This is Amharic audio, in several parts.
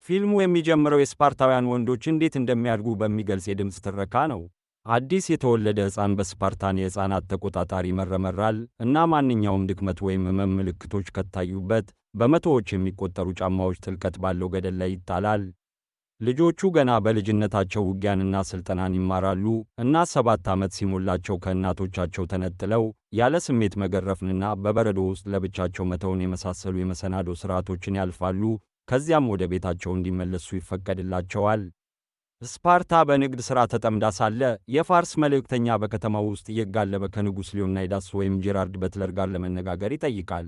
ፊልሙ የሚጀምረው የስፓርታውያን ወንዶች እንዴት እንደሚያድጉ በሚገልጽ የድምፅ ትረካ ነው። አዲስ የተወለደ ሕፃን በስፓርታን የሕፃናት ተቆጣጣሪ ይመረመራል እና ማንኛውም ድክመት ወይም ሕመም ምልክቶች ከታዩበት በመቶዎች የሚቆጠሩ ጫማዎች ጥልቀት ባለው ገደል ላይ ይጣላል። ልጆቹ ገና በልጅነታቸው ውጊያንና ስልጠናን ይማራሉ እና 7 ዓመት ሲሞላቸው ከእናቶቻቸው ተነጥለው ያለ ስሜት መገረፍንና በበረዶ ውስጥ ለብቻቸው መተውን የመሳሰሉ የመሰናዶ ሥርዓቶችን ያልፋሉ። ከዚያም ወደ ቤታቸው እንዲመለሱ ይፈቀድላቸዋል። ስፓርታ በንግድ ሥራ ተጠምዳ ሳለ የፋርስ መልእክተኛ በከተማው ውስጥ እየጋለበ ከንጉሥ ሊዮናይዳስ ወይም ጄራርድ በትለር ጋር ለመነጋገር ይጠይቃል።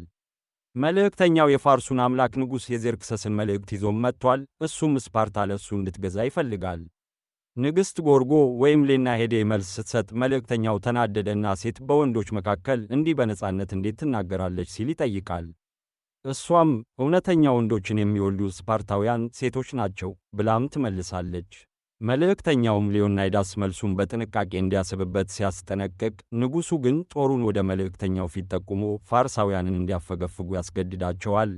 መልእክተኛው የፋርሱን አምላክ ንጉሥ የዜርክሰስን መልእክት ይዞም መጥቷል። እሱም ስፓርታ ለእሱ እንድትገዛ ይፈልጋል። ንግሥት ጎርጎ ወይም ሌና ሄዴ መልስ ስትሰጥ መልእክተኛው ተናደደና ሴት በወንዶች መካከል እንዲህ በነጻነት እንዴት ትናገራለች ሲል ይጠይቃል። እሷም እውነተኛ ወንዶችን የሚወልዱ ስፓርታውያን ሴቶች ናቸው ብላም ትመልሳለች። መልእክተኛውም ሊዮናይዳስ መልሱን በጥንቃቄ እንዲያስብበት ሲያስጠነቅቅ፣ ንጉሡ ግን ጦሩን ወደ መልእክተኛው ፊት ጠቁሞ ፋርሳውያንን እንዲያፈገፍጉ ያስገድዳቸዋል።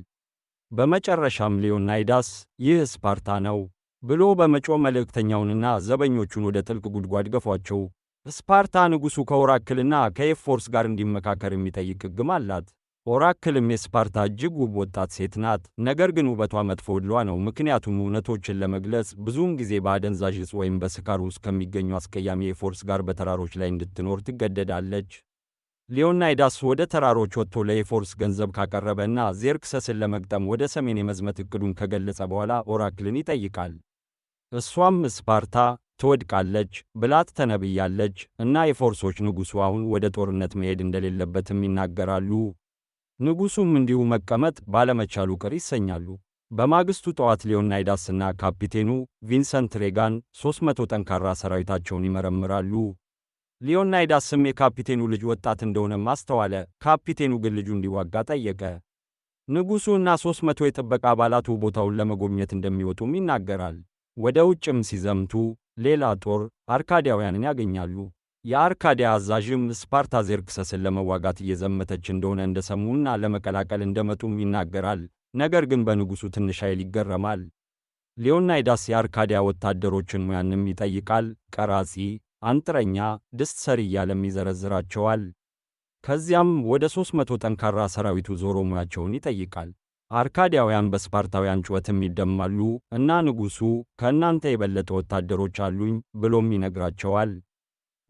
በመጨረሻም ሊዮናይዳስ ይህ ስፓርታ ነው ብሎ በመጮህ መልእክተኛውንና ዘበኞቹን ወደ ጥልቅ ጉድጓድ ገፏቸው። ስፓርታ ንጉሡ ከኦራክልና ከኤፎርስ ጋር እንዲመካከር የሚጠይቅ ሕግም አላት። ኦራክልም የስፓርታ እጅግ ውብ ወጣት ሴት ናት፣ ነገር ግን ውበቷ መጥፎ ዕድሏ ነው። ምክንያቱም እውነቶችን ለመግለጽ ብዙውን ጊዜ በአደንዛዥ ዕፅ ወይም በስካር ውስጥ ከሚገኙ አስቀያሚ ኤፎርስ ጋር በተራሮች ላይ እንድትኖር ትገደዳለች። ሊዮናይዳስ ወደ ተራሮች ወጥቶ ለኤፎርስ ገንዘብ ካቀረበና ዜርክሰስን ለመግጠም ወደ ሰሜን የመዝመት ዕቅዱን ከገለጸ በኋላ ኦራክልን ይጠይቃል። እሷም ስፓርታ ትወድቃለች ብላ ትተነብያለች እና የፎርሶች ንጉሡ አሁን ወደ ጦርነት መሄድ እንደሌለበትም ይናገራሉ። ንጉሡም እንዲሁ መቀመጥ ባለመቻሉ ቅር ይሰኛሉ። በማግስቱ ጠዋት ሊዮናይዳስና ካፒቴኑ ቪንሰንት ሬጋን 300 ጠንካራ ሰራዊታቸውን ይመረምራሉ። ሊዮናይዳስም የካፒቴኑ ልጅ ወጣት እንደሆነም አስተዋለ። ካፒቴኑ ግን ልጁ እንዲዋጋ ጠየቀ። ንጉሡ እና 300 የጥበቃ አባላቱ ቦታውን ለመጎብኘት እንደሚወጡም ይናገራል። ወደ ውጭም ሲዘምቱ ሌላ ጦር አርካዲያውያንን ያገኛሉ። የአርካዲያ አዛዥም ስፓርታ ዜርክሰስን ለመዋጋት እየዘመተች እንደሆነ እንደሰሙና ለመቀላቀል እንደመጡም ይናገራል። ነገር ግን በንጉሡ ትንሽ ኃይል ይገረማል። ሊዮናይዳስ የአርካዲያ ወታደሮችን ሙያንም ይጠይቃል። ቀራጺ፣ አንጥረኛ፣ ድስት ሰሪ እያለም ይዘረዝራቸዋል። ከዚያም ወደ 300 ጠንካራ ሰራዊቱ ዞሮ ሙያቸውን ይጠይቃል። አርካዲያውያን በስፓርታውያን ጩኸትም ይደማሉ እና ንጉሡ ከእናንተ የበለጠ ወታደሮች አሉኝ ብሎም ይነግራቸዋል።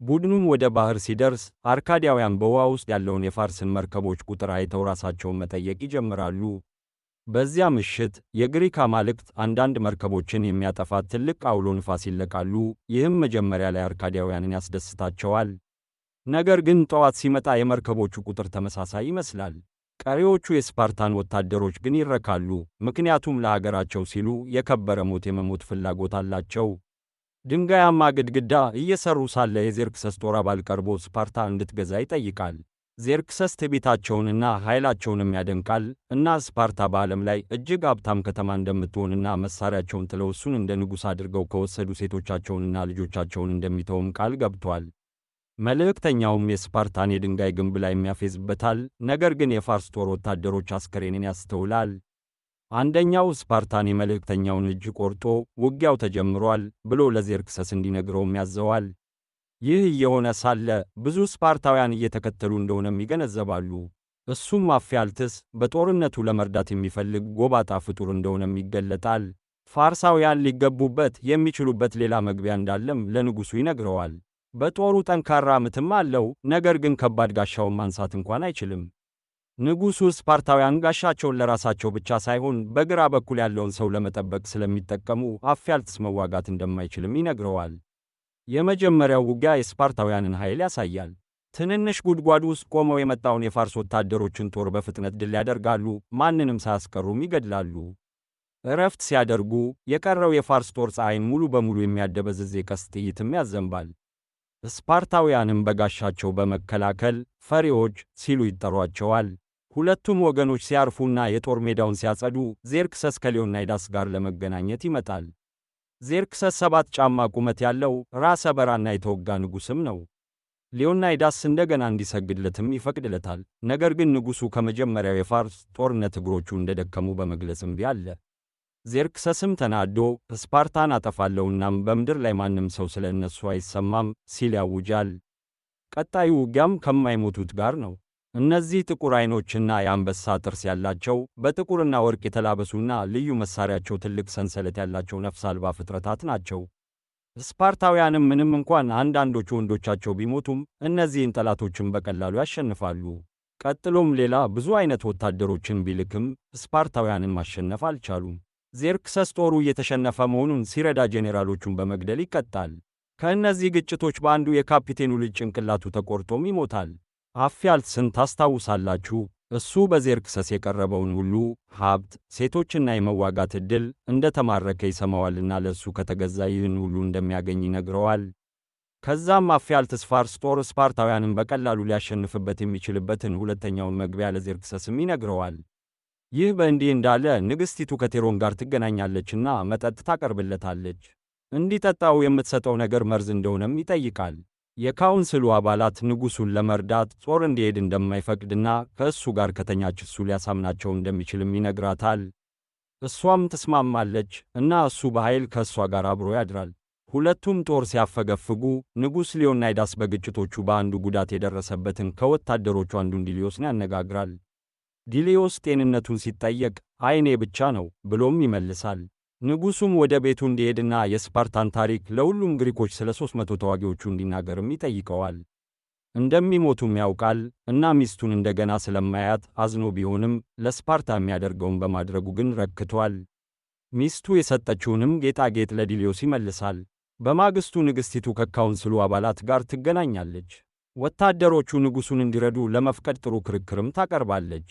ቡድኑም ወደ ባህር ሲደርስ አርካዲያውያን በውሃ ውስጥ ያለውን የፋርስን መርከቦች ቁጥር አይተው ራሳቸውን መጠየቅ ይጀምራሉ። በዚያ ምሽት የግሪክ አማልክት አንዳንድ መርከቦችን የሚያጠፋ ትልቅ አውሎ ንፋስ ይለቃሉ። ይህም መጀመሪያ ላይ አርካዲያውያንን ያስደስታቸዋል። ነገር ግን ጠዋት ሲመጣ የመርከቦቹ ቁጥር ተመሳሳይ ይመስላል። ቀሪዎቹ የስፓርታን ወታደሮች ግን ይረካሉ፣ ምክንያቱም ለሀገራቸው ሲሉ የከበረ ሞት የመሞት ፍላጎት አላቸው። ድንጋያማ ግድግዳ እየሰሩ ሳለ የዜርክሰስ ጦር አባል ቀርቦ ስፓርታ እንድትገዛ ይጠይቃል። ዜርክሰስ ትዕቢታቸውንና ኃይላቸውንም ያደንቃል እና ስፓርታ በዓለም ላይ እጅግ ሀብታም ከተማ እንደምትሆንና መሳሪያቸውን ጥለው እሱን እንደ ንጉሥ አድርገው ከወሰዱ ሴቶቻቸውንና ልጆቻቸውን እንደሚተውም ቃል ገብቷል። መልእክተኛውም የስፓርታን የድንጋይ ግንብ ላይ የሚያፌዝበታል፣ ነገር ግን የፋርስ ጦር ወታደሮች አስከሬንን ያስተውላል። አንደኛው ስፓርታን የመልእክተኛውን እጅ ቆርጦ ውጊያው ተጀምሯል ብሎ ለዜርክሰስ እንዲነግረውም ያዘዋል። ይህ እየሆነ ሳለ ብዙ ስፓርታውያን እየተከተሉ እንደሆነም ይገነዘባሉ። እሱም አፍያልትስ በጦርነቱ ለመርዳት የሚፈልግ ጎባጣ ፍጡር እንደሆነም ይገለጣል። ፋርሳውያን ሊገቡበት የሚችሉበት ሌላ መግቢያ እንዳለም ለንጉሡ ይነግረዋል። በጦሩ ጠንካራ ምትም አለው፣ ነገር ግን ከባድ ጋሻውን ማንሳት እንኳን አይችልም። ንጉሡ ስፓርታውያን ጋሻቸውን ለራሳቸው ብቻ ሳይሆን በግራ በኩል ያለውን ሰው ለመጠበቅ ስለሚጠቀሙ አፍያልትስ መዋጋት እንደማይችልም ይነግረዋል። የመጀመሪያው ውጊያ የስፓርታውያንን ኃይል ያሳያል። ትንንሽ ጉድጓድ ውስጥ ቆመው የመጣውን የፋርስ ወታደሮችን ጦር በፍጥነት ድል ያደርጋሉ፣ ማንንም ሳያስቀሩም ይገድላሉ። እረፍት ሲያደርጉ የቀረው የፋርስ ጦር ፀሐይን ሙሉ በሙሉ የሚያደበዝዝ የቀስት ጥይትም ያዘንባል። ስፓርታውያንም በጋሻቸው በመከላከል ፈሪዎች ሲሉ ይጠሯቸዋል። ሁለቱም ወገኖች ሲያርፉና የጦር ሜዳውን ሲያጸዱ ዜርክሰስ ከሊዮናይዳስ ጋር ለመገናኘት ይመጣል። ዜርክሰስ 7 ጫማ ቁመት ያለው ራሰ በራና የተወጋ ንጉሥም ነው። ሊዮናይዳስ እንደገና እንዲሰግድለትም ይፈቅድለታል። ነገር ግን ንጉሡ ከመጀመሪያው የፋርስ ጦርነት እግሮቹ እንደደከሙ በመግለጽ እምቢ አለ። ዜርክሰስም ተናዶ ስፓርታን አጠፋለሁናም በምድር ላይ ማንም ሰው ስለ እነሱ አይሰማም ሲል ያውጃል። ቀጣዩ ውጊያም ከማይሞቱት ጋር ነው። እነዚህ ጥቁር ዓይኖችና የአንበሳ ጥርስ ያላቸው በጥቁርና ወርቅ የተላበሱና ልዩ መሳሪያቸው ትልቅ ሰንሰለት ያላቸው ነፍስ አልባ ፍጥረታት ናቸው። ስፓርታውያንም ምንም እንኳን አንዳንዶቹ ወንዶቻቸው ቢሞቱም እነዚህን ጠላቶችን በቀላሉ ያሸንፋሉ። ቀጥሎም ሌላ ብዙ አይነት ወታደሮችን ቢልክም ስፓርታውያንን ማሸነፍ አልቻሉም። ዜርክሰስ ጦሩ እየተሸነፈ መሆኑን ሲረዳ ጄኔራሎቹን በመግደል ይቀጣል። ከእነዚህ ግጭቶች በአንዱ የካፒቴኑ ልጅ ጭንቅላቱ ተቆርጦም ይሞታል። አፍያልትስን ታስታውሳላችሁ? እሱ በዜርክሰስ የቀረበውን ሁሉ ሀብት፣ ሴቶችና የመዋጋት ዕድል እንደተማረከ ይሰማዋልና ለእሱ ከተገዛ ይህን ሁሉ እንደሚያገኝ ይነግረዋል። ከዛም አፍያልትስ ፋርስ ጦር ስፓርታውያንን በቀላሉ ሊያሸንፍበት የሚችልበትን ሁለተኛውን መግቢያ ለዜርክሰስም ይነግረዋል። ይህ በእንዲህ እንዳለ ንግሥቲቱ ከቴሮን ጋር ትገናኛለችና መጠጥ ታቀርብለታለች። እንዲጠጣው የምትሰጠው ነገር መርዝ እንደሆነም ይጠይቃል። የካውንስሉ አባላት ንጉሡን ለመርዳት ጦር እንዲሄድ እንደማይፈቅድና ከእሱ ጋር ከተኛች እሱ ሊያሳምናቸው እንደሚችልም ይነግራታል። እሷም ትስማማለች እና እሱ በኃይል ከእሷ ጋር አብሮ ያድራል። ሁለቱም ጦር ሲያፈገፍጉ ንጉሥ ሊዮናይዳስ በግጭቶቹ በአንዱ ጉዳት የደረሰበትን ከወታደሮቹ አንዱን ዲሊዮስን ያነጋግራል። ዲሊዮስ ጤንነቱን ሲጠየቅ ዓይኔ ብቻ ነው ብሎም ይመልሳል። ንጉሡም ወደ ቤቱ እንዲሄድና የስፓርታን ታሪክ ለሁሉም ግሪኮች ስለ 300 ተዋጊዎቹ እንዲናገርም ይጠይቀዋል። እንደሚሞቱም ያውቃል እና ሚስቱን እንደገና ስለማያት አዝኖ ቢሆንም ለስፓርታ የሚያደርገውን በማድረጉ ግን ረክቷል። ሚስቱ የሰጠችውንም ጌጣጌጥ ለዲሊዮስ ይመልሳል። በማግስቱ ንግሥቲቱ ከካውንስሉ አባላት ጋር ትገናኛለች። ወታደሮቹ ንጉሡን እንዲረዱ ለመፍቀድ ጥሩ ክርክርም ታቀርባለች።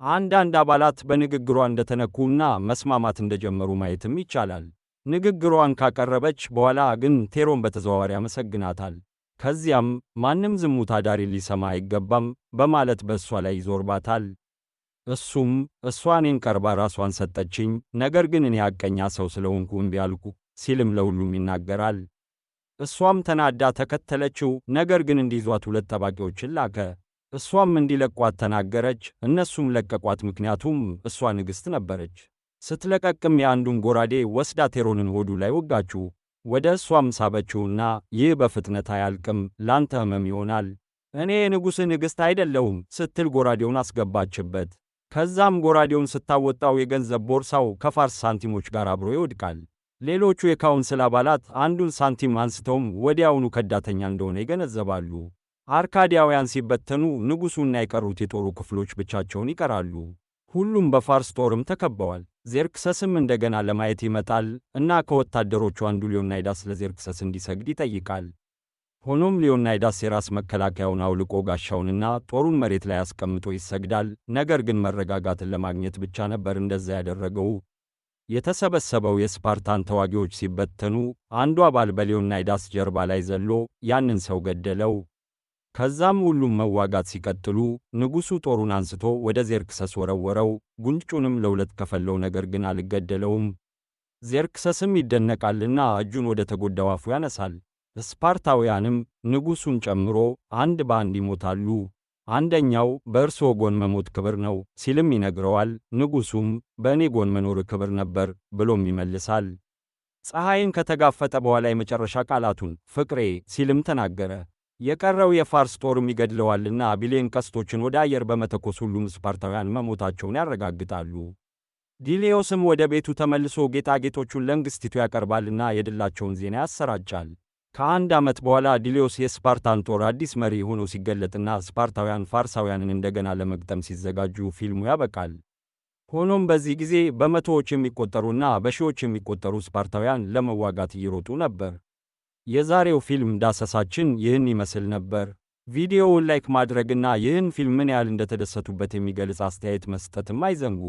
አንዳንድ አባላት በንግግሯ እንደተነኩና መስማማት እንደጀመሩ ማየትም ይቻላል። ንግግሯን ካቀረበች በኋላ ግን ቴሮን በተዘዋዋሪ ያመሰግናታል። ከዚያም ማንም ዝሙት አዳሪ ሊሰማ አይገባም በማለት በእሷ ላይ ይዞርባታል። እሱም እሷ እኔን ቀርባ ራሷን ሰጠችኝ፣ ነገር ግን እኔ ሐቀኛ ሰው ስለሆንኩ እምቢ አልኩ ሲልም ለሁሉም ይናገራል። እሷም ተናዳ ተከተለችው፣ ነገር ግን እንዲይዟት 2 ጠባቂዎችን ላከ። እሷም እንዲለቋት ተናገረች፣ እነሱም ለቀቋት፣ ምክንያቱም እሷ ንግሥት ነበረች። ስትለቀቅም የአንዱን ጎራዴ ወስዳ ቴሮንን ሆዱ ላይ ወጋችው። ወደ እሷም ሳበችውና ይህ በፍጥነት አያልቅም፣ ላንተ ሕመም ይሆናል፣ እኔ የንጉሥ ንግሥት አይደለሁም ስትል ጎራዴውን አስገባችበት። ከዛም ጎራዴውን ስታወጣው የገንዘብ ቦርሳው ከፋርስ ሳንቲሞች ጋር አብሮ ይወድቃል። ሌሎቹ የካውንስል አባላት አንዱን ሳንቲም አንስተውም ወዲያውኑ ከዳተኛ እንደሆነ ይገነዘባሉ። አርካዲያውያን ሲበተኑ ንጉሡና የቀሩት የጦሩ ክፍሎች ብቻቸውን ይቀራሉ። ሁሉም በፋርስ ጦርም ተከበዋል። ዜርክሰስም እንደገና ለማየት ይመጣል እና ከወታደሮቹ አንዱ ሊዮናይዳስ ለዜርክሰስ እንዲሰግድ ይጠይቃል። ሆኖም ሊዮናይዳስ የራስ መከላከያውን አውልቆ ጋሻውንና ጦሩን መሬት ላይ አስቀምጦ ይሰግዳል። ነገር ግን መረጋጋትን ለማግኘት ብቻ ነበር እንደዛ ያደረገው። የተሰበሰበው የስፓርታን ተዋጊዎች ሲበተኑ አንዱ አባል በሊዮናይዳስ ጀርባ ላይ ዘሎ ያንን ሰው ገደለው። ከዛም ሁሉም መዋጋት ሲቀጥሉ ንጉሡ ጦሩን አንስቶ ወደ ዜርክሰስ ወረወረው፣ ጉንጩንም ለ2 ከፈለው፣ ነገር ግን አልገደለውም። ዜርክሰስም ይደነቃልና እጁን ወደ ተጎዳው አፉ ያነሳል። ስፓርታውያንም ንጉሡን ጨምሮ አንድ በአንድ ይሞታሉ። አንደኛው በእርስዎ ጎን መሞት ክብር ነው ሲልም ይነግረዋል። ንጉሡም በእኔ ጎን መኖር ክብር ነበር ብሎም ይመልሳል። ፀሐይን ከተጋፈጠ በኋላ የመጨረሻ ቃላቱን ፍቅሬ ሲልም ተናገረ። የቀረው የፋርስ ጦርም ይገድለዋልና ቢሊዮን ቀስቶችን ወደ አየር በመተኮስ ሁሉም ስፓርታውያን መሞታቸውን ያረጋግጣሉ። ዲሊዮስም ወደ ቤቱ ተመልሶ ጌጣጌጦቹን ለንግሥቲቱ ያቀርባልና የድላቸውን ዜና ያሰራጫል። ከ1 ዓመት በኋላ ዲሊዮስ የስፓርታን ጦር አዲስ መሪ ሆኖ ሲገለጥና ስፓርታውያን ፋርሳውያንን እንደገና ለመግጠም ሲዘጋጁ ፊልሙ ያበቃል። ሆኖም በዚህ ጊዜ በመቶዎች የሚቆጠሩና በሺዎች የሚቆጠሩ ስፓርታውያን ለመዋጋት እየሮጡ ነበር። የዛሬው ፊልም ዳሰሳችን ይህን ይመስል ነበር። ቪዲዮውን ላይክ ማድረግና ይህን ፊልም ምን ያህል እንደተደሰቱበት የሚገልጽ አስተያየት መስጠትም አይዘንጉ።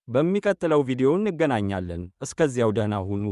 በሚቀጥለው ቪዲዮ እንገናኛለን። እስከዚያው ደህና ሁኑ።